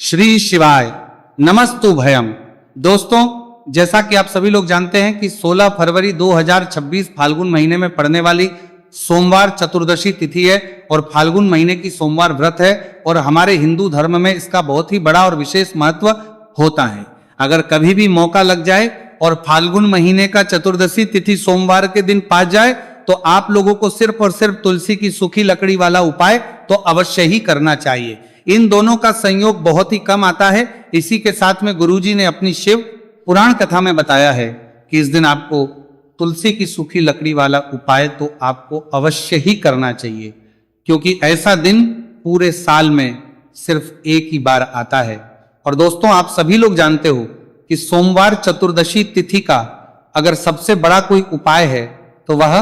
श्री शिवाय नमस्तु भयम। दोस्तों, जैसा कि आप सभी लोग जानते हैं कि 16 फरवरी 2026 फाल्गुन महीने में पड़ने वाली सोमवार चतुर्दशी तिथि है और फाल्गुन महीने की सोमवार व्रत है और हमारे हिंदू धर्म में इसका बहुत ही बड़ा और विशेष महत्व होता है। अगर कभी भी मौका लग जाए और फाल्गुन महीने का चतुर्दशी तिथि सोमवार के दिन पा जाए तो आप लोगों को सिर्फ और सिर्फ तुलसी की सूखी लकड़ी वाला उपाय तो अवश्य ही करना चाहिए। इन दोनों का संयोग बहुत ही कम आता है। इसी के साथ में गुरुजी ने अपनी शिव पुराण कथा में बताया है कि इस दिन आपको तुलसी की सूखी लकड़ी वाला उपाय तो आपको अवश्य ही करना चाहिए, क्योंकि ऐसा दिन पूरे साल में सिर्फ एक ही बार आता है। और दोस्तों, आप सभी लोग जानते हो कि सोमवार चतुर्दशी तिथि का अगर सबसे बड़ा कोई उपाय है तो वह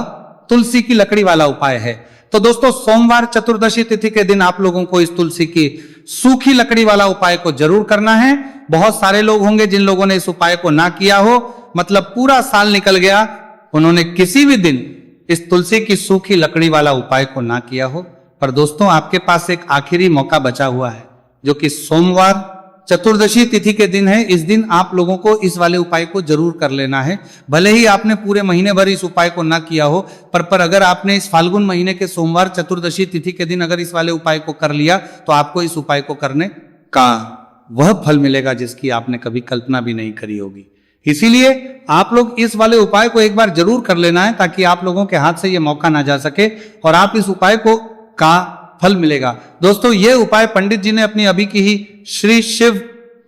तुलसी की लकड़ी वाला उपाय है। तो दोस्तों, सोमवार चतुर्दशी तिथि के दिन आप लोगों को इस तुलसी की सूखी लकड़ी वाला उपाय को जरूर करना है। बहुत सारे लोग होंगे जिन लोगों ने इस उपाय को ना किया हो, मतलब पूरा साल निकल गया, उन्होंने किसी भी दिन इस तुलसी की सूखी लकड़ी वाला उपाय को ना किया हो। पर दोस्तों, आपके पास एक आखिरी मौका बचा हुआ है, जो कि सोमवार चतुर्दशी तिथि के दिन है। इस दिन आप लोगों को इस वाले उपाय को जरूर कर लेना है। भले ही आपने पूरे महीने भर इस उपाय को ना किया हो, पर अगर आपने इस फाल्गुन महीने के सोमवार चतुर्दशी तिथि के दिन अगर इस वाले उपाय को कर लिया तो आपको इस उपाय को करने का वह फल मिलेगा जिसकी आपने कभी कल्पना भी नहीं करी होगी। इसीलिए आप लोग इस वाले उपाय को एक बार जरूर कर लेना है, ताकि आप लोगों के हाथ से यह मौका ना जा सके और आप इस उपाय को का फल मिलेगा। दोस्तों, यह उपाय पंडित जी ने अपनी अभी की ही श्री शिव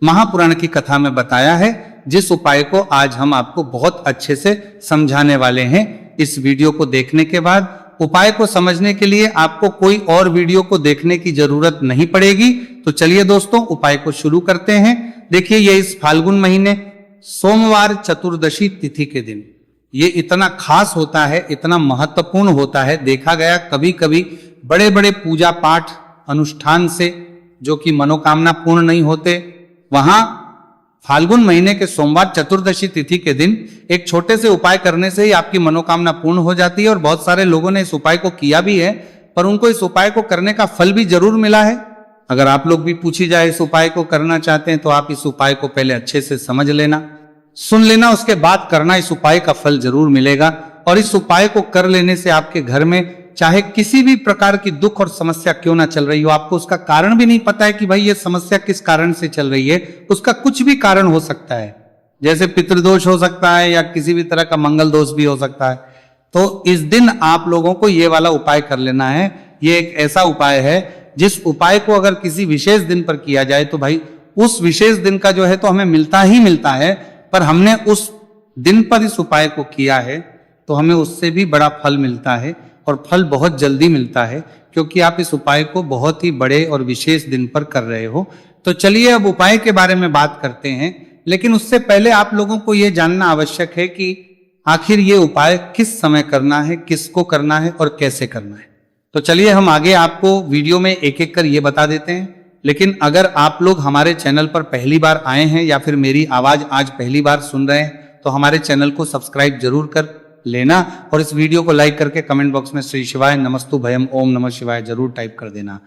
महापुराण की कथा में बताया है, जिस उपाय को आज हम आपको बहुत अच्छे से समझाने वाले हैं। इस वीडियो को देखने के बाद उपाय को समझने के लिए आपको कोई और वीडियो को देखने की जरूरत नहीं पड़ेगी। तो चलिए दोस्तों, उपाय को शुरू करते हैं। देखिए, ये इस फाल्गुन महीने सोमवार चतुर्दशी तिथि के दिन ये इतना खास होता है, इतना महत्वपूर्ण होता है। देखा गया कभी कभी बड़े बड़े पूजा पाठ अनुष्ठान से जो कि मनोकामना पूर्ण नहीं होते, वहां फाल्गुन महीने के सोमवार चतुर्दशी तिथि के दिन एक छोटे से उपाय करने से ही आपकी मनोकामना पूर्ण हो जाती है। और बहुत सारे लोगों ने इस उपाय को किया भी है, पर उनको इस उपाय को करने का फल भी जरूर मिला है। अगर आप लोग भी पूछी जाए इस उपाय को करना चाहते हैं तो आप इस उपाय को पहले अच्छे से समझ लेना, सुन लेना, उसके बाद करना। इस उपाय का फल जरूर मिलेगा। और इस उपाय को कर लेने से आपके घर में चाहे किसी भी प्रकार की दुख और समस्या क्यों ना चल रही हो, आपको उसका कारण भी नहीं पता है कि भाई ये समस्या किस कारण से चल रही है, उसका कुछ भी कारण हो सकता है। जैसे पितृदोष हो सकता है या किसी भी तरह का मंगल दोष भी हो सकता है। तो इस दिन आप लोगों को ये वाला उपाय कर लेना है। ये एक ऐसा उपाय है जिस उपाय को अगर किसी विशेष दिन पर किया जाए तो भाई उस विशेष दिन का जो है तो हमें मिलता ही मिलता है, पर हमने उस दिन पर इस उपाय को किया है तो हमें उससे भी बड़ा फल मिलता है, और फल बहुत जल्दी मिलता है, क्योंकि आप इस उपाय को बहुत ही बड़े और विशेष दिन पर कर रहे हो। तो चलिए अब उपाय के बारे में बात करते हैं, लेकिन उससे पहले आप लोगों को यह जानना आवश्यक है कि आखिर ये उपाय किस समय करना है, किसको करना है और कैसे करना है। तो चलिए हम आगे आपको वीडियो में एक एक कर ये बता देते हैं। लेकिन अगर आप लोग हमारे चैनल पर पहली बार आए हैं या फिर मेरी आवाज आज पहली बार सुन रहे हैं तो हमारे चैनल को सब्सक्राइब जरूर कर लेना और इस वीडियो को लाइक करके कमेंट बॉक्स में श्री शिवाय नमस्तु भयम ओम नमः शिवाय जरूर टाइप कर देना।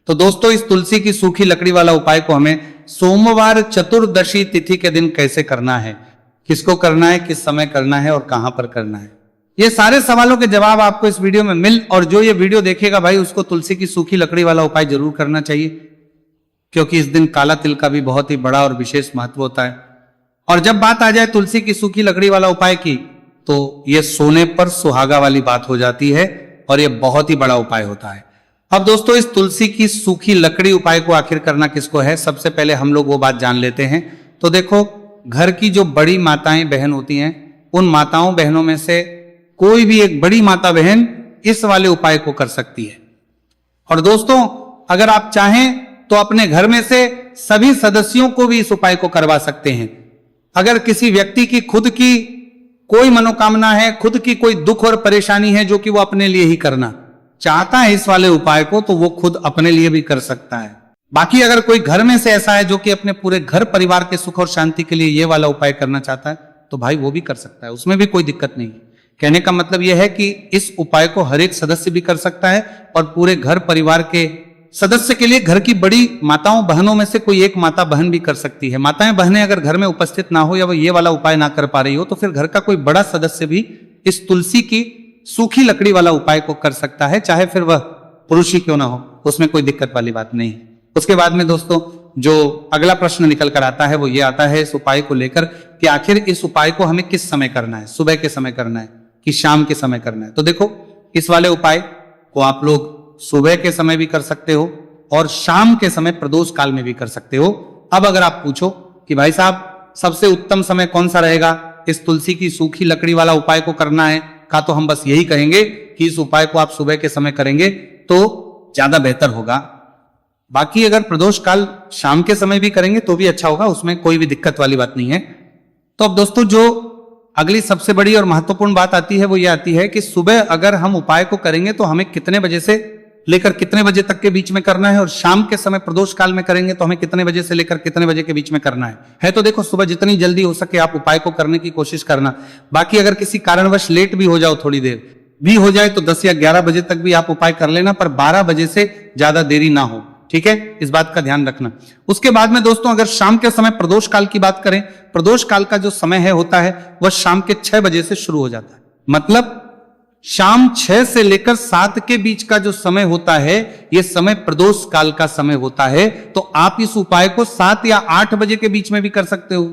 तो दोस्तों, इस तुलसी की सूखी लकड़ी वाला उपाय को हमें सोमवार चतुर्दशी तिथि के दिन कैसे करना है, किसको करना है, किस समय करना है और कहां पर करना है, ये सारे सवालों के जवाब आपको इस वीडियो में मिल। और जो ये वीडियो देखेगा भाई उसको तुलसी की सूखी लकड़ी वाला उपाय जरूर करना चाहिए, क्योंकि इस दिन काला तिल का भी बहुत ही बड़ा और विशेष महत्व होता है। और जब बात आ जाए तुलसी की सूखी लकड़ी वाला उपाय की, तो यह सोने पर सुहागा वाली बात हो जाती है और यह बहुत ही बड़ा उपाय होता है। अब दोस्तों, इस तुलसी की सूखी लकड़ी उपाय को आखिर करना किसको है, सबसे पहले हम लोग वो बात जान लेते हैं। तो देखो, घर की जो बड़ी माताएं बहन होती हैं, उन माताओं बहनों में से कोई भी एक बड़ी माता बहन इस वाले उपाय को कर सकती है। और दोस्तों, अगर आप चाहें तो अपने घर में से सभी सदस्यों को भी इस उपाय को करवा सकते हैं। अगर किसी व्यक्ति की खुद की कोई मनोकामना है, खुद की कोई दुख और परेशानी है जो कि वो अपने लिए ही करना चाहता है इस वाले उपाय को, तो वो खुद अपने लिए भी कर सकता है। बाकी अगर कोई घर में से ऐसा है जो कि अपने पूरे घर परिवार के सुख और शांति के लिए ये वाला उपाय करना चाहता है, तो भाई वो भी कर सकता है, उसमें भी कोई दिक्कत नहीं। कहने का मतलब यह है कि इस उपाय को हर एक सदस्य भी कर सकता है और पूरे घर परिवार के सदस्य के लिए घर की बड़ी माताओं बहनों में से कोई एक माता बहन भी कर सकती है। माताएं बहनें अगर घर में उपस्थित ना हो या वो ये वाला उपाय ना कर पा रही हो तो फिर घर का कोई बड़ा सदस्य भी इस तुलसी की सूखी लकड़ी वाला उपाय को कर सकता है, चाहे फिर वह पुरुष ही क्यों ना हो, उसमें कोई दिक्कत वाली बात नहीं है। उसके बाद में दोस्तों जो अगला प्रश्न निकल कर आता है वो ये आता है इस उपाय को लेकर कि आखिर इस उपाय को हमें किस समय करना है, सुबह के समय करना है कि शाम के समय करना है। तो देखो इस वाले उपाय को आप लोग सुबह के समय भी कर सकते हो और शाम के समय प्रदोष काल में भी कर सकते हो। अब अगर आप पूछो कि भाई साहब सबसे उत्तम समय कौन सा रहेगा इस तुलसी की सूखी लकड़ी वाला उपाय को करना है का, तो हम बस यही कहेंगे कि इस उपाय को आप सुबह के समय करेंगे तो ज्यादा बेहतर होगा। बाकी अगर प्रदोष काल शाम के समय भी करेंगे तो भी अच्छा होगा, उसमें कोई भी दिक्कत वाली बात नहीं है। तो अब दोस्तों जो अगली सबसे बड़ी और महत्वपूर्ण बात आती है वो ये आती है कि सुबह अगर हम उपाय को करेंगे तो हमें कितने बजे से लेकर कितने बजे तक के बीच में करना है, और शाम के समय प्रदोष काल में करेंगे तो हमें कितने बजे से लेकर कितने बजे के बीच में करना है। तो देखो सुबह जितनी जल्दी हो सके आप उपाय को करने की कोशिश करना। बाकी अगर किसी कारणवश लेट भी हो जाओ, थोड़ी देर भी हो जाए तो 10 या 11 बजे तक भी आप उपाय कर लेना, पर 12 बजे से ज्यादा देरी ना हो, ठीक है, इस बात का ध्यान रखना। उसके बाद में दोस्तों अगर शाम के समय प्रदोष काल की बात करें, प्रदोष काल का जो समय है होता है वह शाम के 6 बजे से शुरू हो जाता है। मतलब शाम 6 से लेकर 7 के बीच का जो समय होता है यह समय प्रदोष काल का समय होता है। तो आप इस उपाय को 7 या 8 बजे के बीच में भी कर सकते हो।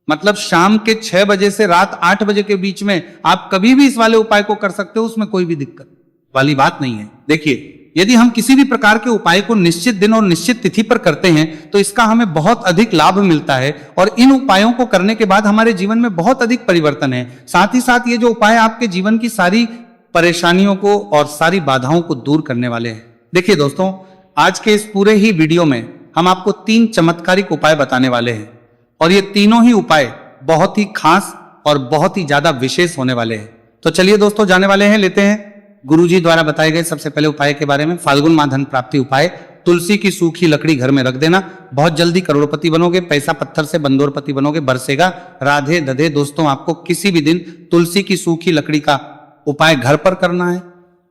मतलब शाम के 6 बजे से रात 8 बजे के बीच में आप कभी भी इस वाले उपाय को कर सकते हो, उसमें कोई भी दिक्कत वाली बात नहीं है। देखिए यदि हम किसी भी प्रकार के उपाय को निश्चित दिन और निश्चित तिथि पर करते हैं तो इसका हमें बहुत अधिक लाभ मिलता है और इन उपायों को करने के बाद हमारे जीवन में बहुत अधिक परिवर्तन है। साथ ही साथ ये जो उपाय आपके जीवन की सारी परेशानियों को और सारी बाधाओं को दूर करने वाले हैं। देखिए दोस्तों आज के इस पूरे ही वीडियो में हम आपको 3 चमत्कारिक उपाय बताने वाले हैं और ये तीनों ही उपाय बहुत ही खास और बहुत ही ज्यादा विशेष होने वाले हैं। तो चलिए दोस्तों जाने वाले हैं, लेते हैं गुरुजी द्वारा बताए गए सबसे पहले उपाय के बारे में। फाल्गुन माह धन प्राप्ति उपाय, तुलसी की सूखी लकड़ी घर में रख देना, बहुत जल्दी करोड़पति बनोगे, पैसा पत्थर से बंदोरपति बनोगे, बरसेगा। राधे दधे दोस्तों आपको किसी भी दिन तुलसी की सूखी लकड़ी का उपाय घर पर करना है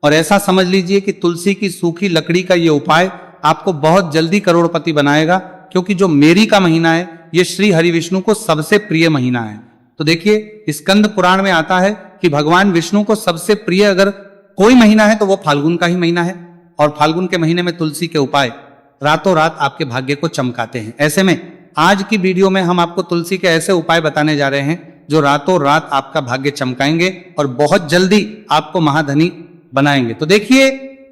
और ऐसा समझ लीजिए कि तुलसी की सूखी लकड़ी का ये उपाय आपको बहुत जल्दी करोड़पति बनाएगा, क्योंकि जो मेरी का महीना है ये श्री हरि विष्णु को सबसे प्रिय महीना है। तो देखिए स्कंद पुराण में आता है कि भगवान विष्णु को सबसे प्रिय अगर कोई महीना है तो वो फाल्गुन का ही महीना है और फाल्गुन के महीने में तुलसी के उपाय रातों रात आपके भाग्य को चमकाते हैं। ऐसे में आज की वीडियो में हम आपको तुलसी के ऐसे उपाय बताने जा रहे हैं जो रातों रात आपका भाग्य चमकाएंगे और बहुत जल्दी आपको महाधनी बनाएंगे। तो देखिए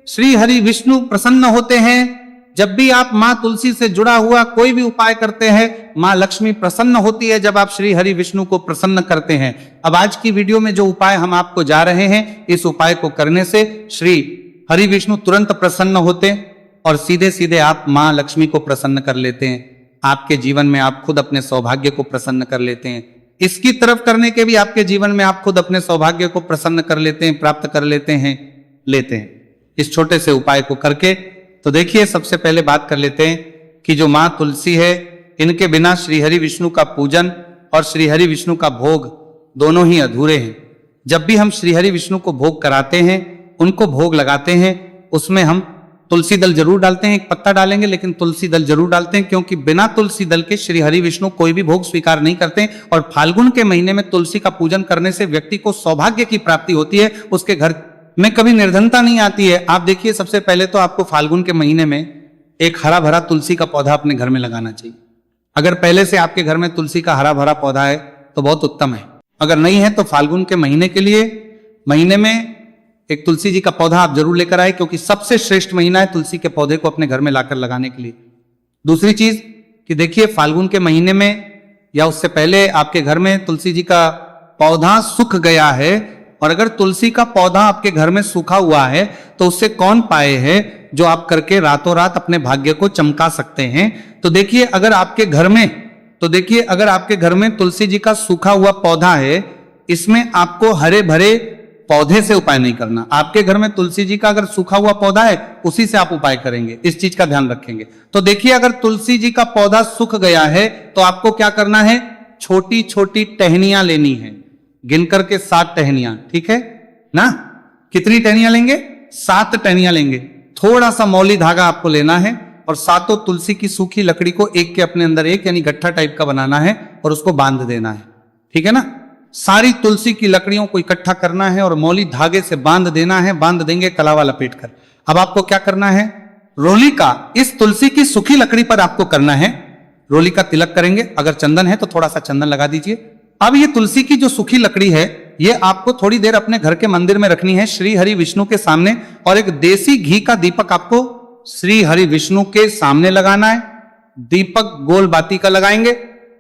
श्री हरि विष्णु प्रसन्न होते हैं जब भी आप माँ तुलसी से जुड़ा हुआ कोई भी उपाय करते हैं। माँ लक्ष्मी प्रसन्न होती है जब आप श्री हरि विष्णु को प्रसन्न करते हैं। अब आज की वीडियो में जो उपाय हम आपको जा रहे हैं, इस उपाय को करने से श्री हरि विष्णु तुरंत प्रसन्न होते और सीधे सीधे आप माँ लक्ष्मी को प्रसन्न कर लेते हैं। आपके जीवन में आप खुद अपने सौभाग्य को प्रसन्न कर लेते हैं। इसकी तरफ करने के भी आपके जीवन में आप खुद अपने सौभाग्य को प्रसन्न कर लेते हैं, प्राप्त कर लेते हैं इस छोटे से उपाय को करके। तो देखिए सबसे पहले बात कर लेते हैं कि जो माँ तुलसी है इनके बिना श्रीहरि विष्णु का पूजन और श्रीहरि विष्णु का भोग दोनों ही अधूरे हैं। जब भी हम श्रीहरि विष्णु को भोग कराते हैं, उनको भोग लगाते हैं, उसमें हम तुलसी दल जरूर डालते हैं, एक पत्ता डालेंगे लेकिन तुलसी दल जरूर डालते हैं, क्योंकि बिना तुलसी दल के श्रीहरि विष्णु कोई भी भोग स्वीकार नहीं करते। और फाल्गुन के महीने में तुलसी का पूजन करने से व्यक्ति को सौभाग्य की प्राप्ति होती है, उसके घर में कभी निर्धनता नहीं आती है। आप देखिए सबसे पहले तो आपको फाल्गुन के महीने में एक हरा भरा तुलसी का पौधा अपने घर में लगाना चाहिए। अगर पहले से आपके घर में तुलसी का हरा भरा पौधा है तो बहुत उत्तम है, अगर नहीं है तो फाल्गुन के महीने के लिए महीने में एक तुलसी जी का पौधा आप जरूर लेकर आए, क्योंकि सबसे श्रेष्ठ महीना है तुलसी के पौधे को अपने घर में लाकर लगाने के लिए। दूसरी चीज कि देखिए फाल्गुन के महीने में या उससे पहले आपके घर में तुलसी जी का पौधा सूख गया है, और अगर तुलसी का पौधा आपके घर में सूखा हुआ है तो उससे कौन पाए है जो आप करके रातों रात अपने भाग्य को चमका सकते हैं। तो देखिए अगर आपके घर में तुलसी जी का सूखा हुआ पौधा है, इसमें आपको हरे भरे पौधे से उपाय नहीं करना। आपके घर में तुलसी जी का अगर सूखा हुआ पौधा है उसी से आप उपाय करेंगे, इस चीज का ध्यान रखेंगे। तो देखिए अगर तुलसी जी का पौधा सूख गया है तो आपको क्या करना है, छोटी छोटी टहनियां लेनी है, गिनकर के 7 टहनियां, ठीक है ना। कितनी टहनियां लेंगे, 7 टहनियां लेंगे। थोड़ा सा मौली धागा आपको लेना है और सातों तुलसी की सूखी लकड़ी को एक के अपने अंदर एक यानी गट्ठा टाइप का बनाना है और उसको बांध देना है। ठीक है ना। सारी तुलसी की लकड़ियों को इकट्ठा करना है और मौली धागे से बांध देना है। बांध देंगे कलावा लपेट कर। अब आपको क्या करना है, रोली का इस तुलसी की सूखी लकड़ी पर आपको करना है, रोली का तिलक करेंगे। अगर चंदन है तो थोड़ा सा चंदन लगा दीजिए। अब ये तुलसी की जो सूखी लकड़ी है ये आपको थोड़ी देर अपने घर के मंदिर में रखनी है श्री हरि विष्णु के सामने, और एक देसी घी का दीपक आपको श्री हरि विष्णु के सामने लगाना है। दीपक गोल बाती का लगाएंगे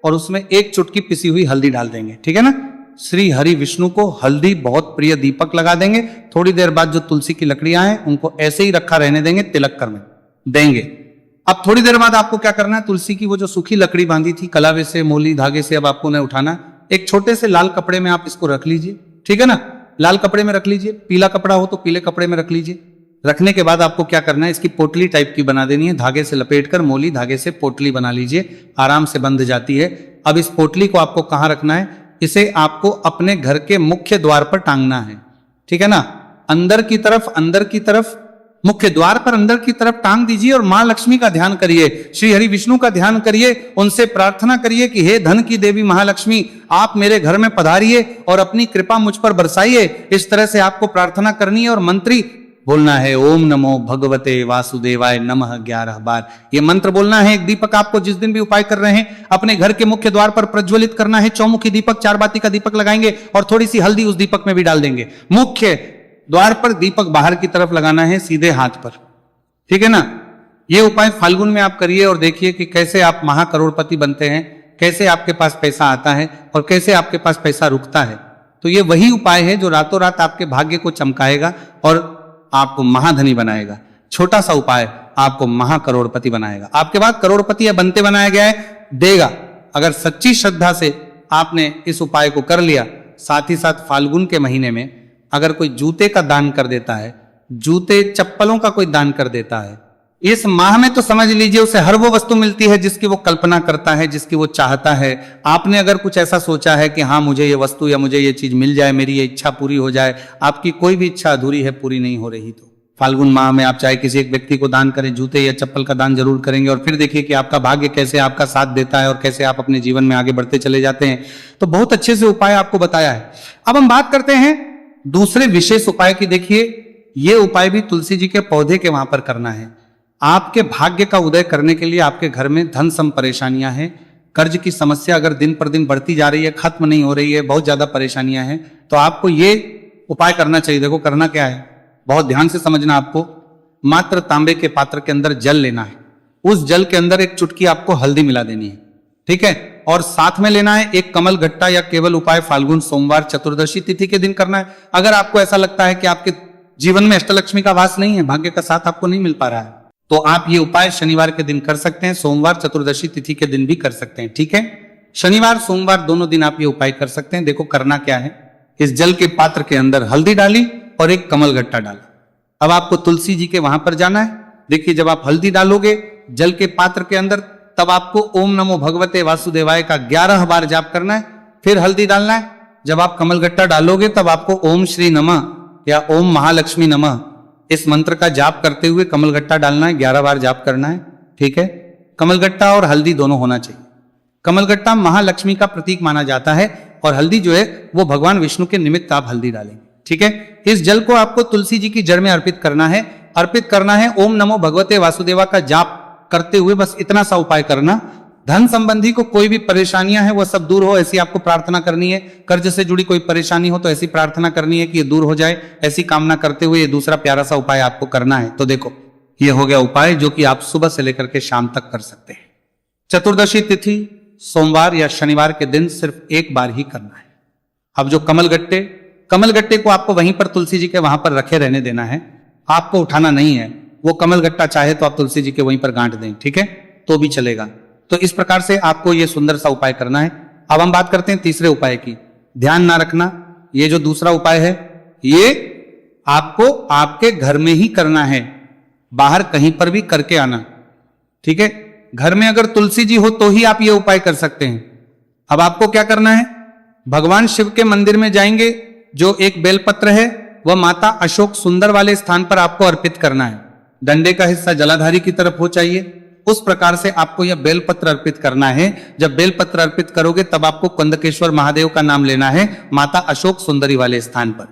और उसमें एक चुटकी पिसी हुई हल्दी डाल देंगे। ठीक है ना। श्री हरि विष्णु को हल्दी बहुत प्रिय दीपक लगा देंगे। थोड़ी देर बाद जो तुलसी की लकड़ियां हैं उनको ऐसे ही रखा रहने देंगे, तिलक कर देंगे। अब थोड़ी देर बाद आपको क्या करना है, तुलसी की वो जो सूखी लकड़ी बांधी थी कलावे से, मोली धागे से, अब आपको उन्हें उठाना। एक छोटे से लाल कपड़े में आप इसको रख लीजिए। ठीक है ना। लाल कपड़े में रख लीजिए, पीला कपड़ा हो तो पीले कपड़े में रख लीजिए। रखने के बाद आपको क्या करना है, इसकी पोटली टाइप की बना देनी है। धागे से लपेटकर मोली धागे से पोटली बना लीजिए, आराम से बंध जाती है। अब इस पोटली को आपको कहां रखना है, इसे आपको अपने घर के मुख्य द्वार पर टांगना है। ठीक है ना। अंदर की तरफ मुख्य द्वार पर अंदर की तरफ टांग दीजिए और मां लक्ष्मी का ध्यान करिए, श्री हरि विष्णु का ध्यान करिए, उनसे प्रार्थना करिए कि हे धन की देवी महालक्ष्मी, आप मेरे घर में पधारिए और अपनी कृपा मुझ पर बरसाइए। इस तरह से आपको प्रार्थना करनी है और मंत्री बोलना है, ओम नमो भगवते वासुदेवाय नमः 11 बार। ये मंत्र बोलना है। एक दीपक आपको जिस दिन भी उपाय कर रहे हैं अपने घर के मुख्य द्वार पर प्रज्वलित करना है। चौमुखी दीपक, 4 बाती का दीपक लगाएंगे और थोड़ी सी हल्दी उस दीपक में भी डाल देंगे। मुख्य द्वार पर दीपक बाहर की तरफ लगाना है, सीधे हाथ पर। ठीक है ना। ये उपाय फाल्गुन में आप करिए और देखिए कि कैसे आप महाकरोड़पति बनते हैं, कैसे आपके पास पैसा आता है और कैसे आपके पास पैसा रुकता है। तो ये वही उपाय है जो रातों रात आपके भाग्य को चमकाएगा और आपको महाधनी बनाएगा। छोटा सा उपाय आपको महाकरोड़पति बनाएगा। आपके बाद करोड़पति या बनते बनाया गया है, देगा। अगर सच्ची श्रद्धा से आपने इस उपाय को कर लिया, साथ ही साथ फाल्गुन के महीने में अगर कोई जूते का दान कर देता है, जूते चप्पलों का कोई दान कर देता है, इस माह में तो समझ लीजिए उसे हर वो वस्तु मिलती है जिसकी वो कल्पना करता है, जिसकी वो चाहता है। आपने अगर कुछ ऐसा सोचा है कि हाँ मुझे ये वस्तु या मुझे ये चीज मिल जाए, मेरी ये इच्छा पूरी हो जाए, आपकी कोई भी इच्छा अधूरी है, पूरी नहीं हो रही, तो फाल्गुन माह में आप चाहे किसी एक व्यक्ति को दान करें, जूते या चप्पल का दान जरूर करेंगे और फिर देखिए कि आपका भाग्य कैसे आपका साथ देता है और कैसे आप अपने जीवन में आगे बढ़ते चले जाते हैं। तो बहुत अच्छे से उपाय आपको बताया है। अब हम बात करते हैं दूसरे विशेष उपाय की। देखिए ये उपाय भी तुलसी जी के पौधे के वहां पर करना है। आपके भाग्य का उदय करने के लिए आपके घर में धन सम परेशानियां हैं, कर्ज की समस्या अगर दिन पर दिन बढ़ती जा रही है, खत्म नहीं हो रही है, बहुत ज्यादा परेशानियां हैं, तो आपको ये उपाय करना चाहिए। देखो करना क्या है, बहुत ध्यान से समझना। आपको मात्र तांबे के पात्र के अंदर जल लेना है, उस जल के अंदर एक चुटकी आपको हल्दी मिला देनी है। ठीक है। और साथ में लेना है एक कमल गट्टा या केवल उपाय फाल्गुन सोमवार चतुर्दशी तिथि के दिन करना है। अगर आपको ऐसा लगता है कि आपके जीवन में अष्टलक्ष्मी का वास नहीं है, भाग्य का साथ आपको नहीं मिल पा रहा है, तो आप ये उपाय शनिवार के दिन कर सकते हैं, सोमवार चतुर्दशी तिथि के दिन भी कर सकते हैं। ठीक है। शनिवार सोमवार दोनों दिन आप ये उपाय कर सकते हैं। देखो करना क्या है, इस जल के पात्र के अंदर हल्दी डाली और एक कमल गट्टा डाला। अब आपको तुलसी जी के वहां पर जाना है। देखिए जब आप हल्दी डालोगे जल के पात्र के अंदर, तब आपको ओम नमो भगवते वासुदेवाय का 11 बार जाप करना है, फिर हल्दी डालना है। जब आप कमल गट्टा डालोगे तब आपको ओम श्री नमः या ओम महालक्ष्मी नमः इस मंत्र का जाप करते हुए कमल गट्टा डालना है, 11 बार जाप करना है। ठीक है। कमल गट्टा और हल्दी दोनों होना चाहिए। कमल गट्टा महालक्ष्मी का प्रतीक माना जाता है और हल्दी जो है वो भगवान विष्णु के निमित्त आप हल्दी डालेंगे। ठीक है। इस जल को आपको तुलसी जी की जड़ में अर्पित करना है। ओम नमो भगवते वासुदेवा का जाप करते हुए बस इतना सा उपाय करना। धन संबंधी को कोई भी परेशानियां हैं वो सब दूर हो, ऐसी आपको प्रार्थना करनी है। कर्ज से जुड़ी कोई परेशानी हो तो ऐसी प्रार्थना करनी है कि ये दूर हो जाए, ऐसी कामना करते हुए ये दूसरा प्यारा सा उपाय आपको करना है। तो देखो ये हो गया उपाय जो कि आप सुबह से लेकर के शाम तक कर सकते हैं। चतुर्दशी तिथि सोमवार या शनिवार के दिन सिर्फ एक बार ही करना है। अब जो कमल गट्टे को आपको वहीं पर तुलसी जी के वहां पर रखे रहने देना है, आपको उठाना नहीं है। वो कमल गट्टा चाहे तो आप तुलसी जी के वहीं पर गांठ दें, ठीक है, तो भी चलेगा। तो इस प्रकार से आपको ये सुंदर सा उपाय करना है। अब हम बात करते हैं तीसरे उपाय की। ध्यान ना रखना, ये जो दूसरा उपाय है ये आपको आपके घर में ही करना है, बाहर कहीं पर भी करके आना, ठीक है। घर में अगर तुलसी जी हो तो ही आप ये उपाय कर सकते हैं। अब आपको क्या करना है, भगवान शिव के मंदिर में जाएंगे, जो एक बेलपत्र है वह माता अशोक सुंदर वाले स्थान पर आपको अर्पित करना है। डंडे का हिस्सा जलाधारी की तरफ हो चाहिए। उस प्रकार से आपको यह बेलपत्र अर्पित करना है। जब बेलपत्र अर्पित करोगे तब आपको कंदकेश्वर महादेव का नाम लेना है, माता अशोक सुंदरी वाले स्थान पर।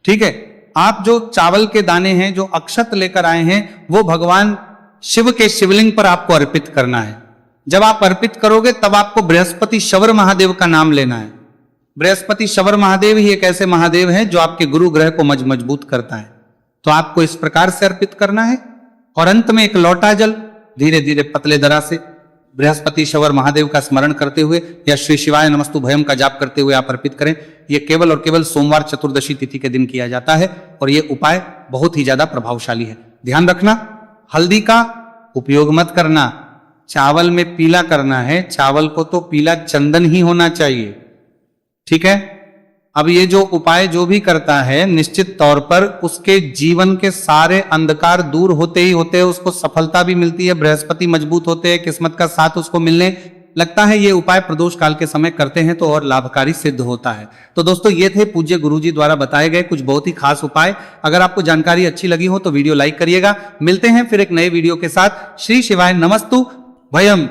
ठीक है। आप जो चावल के दाने हैं, जो अक्षत लेकर आए हैं, वो भगवान शिव के शिवलिंग पर आपको अर्पित करना है। जब आप अर्पित करोगे तब आपको बृहस्पति शवर महादेव का नाम लेना है। बृहस्पति शवर महादेव ही एक ऐसे महादेव हैं जो आपके गुरु ग्रह को मजबूत करता है। तो आपको इस प्रकार से अर्पित करना है। और अंत में एक लौटा जल धीरे धीरे पतले दरा से बृहस्पति शवर महादेव का स्मरण करते हुए या श्री शिवाय नमस्तु भयम का जाप करते हुए आप अर्पित करें। यह केवल और केवल सोमवार चतुर्दशी तिथि के दिन किया जाता है और यह उपाय बहुत ही ज्यादा प्रभावशाली है। ध्यान रखना, हल्दी का उपयोग मत करना। चावल में पीला करना है, चावल को तो पीला चंदन ही होना चाहिए। ठीक है। अब ये जो उपाय जो भी करता है, निश्चित तौर पर उसके जीवन के सारे अंधकार दूर होते ही होते हैं, उसको सफलता भी मिलती है, बृहस्पति मजबूत होते हैं, किस्मत का साथ उसको मिलने लगता है। ये उपाय प्रदोष काल के समय करते हैं तो और लाभकारी सिद्ध होता है। तो दोस्तों, ये थे पूज्य गुरुजी द्वारा बताए गए कुछ बहुत ही खास उपाय। अगर आपको जानकारी अच्छी लगी हो तो वीडियो लाइक करिएगा। मिलते हैं फिर एक नए वीडियो के साथ। श्री शिवाय नमस्तु भयम।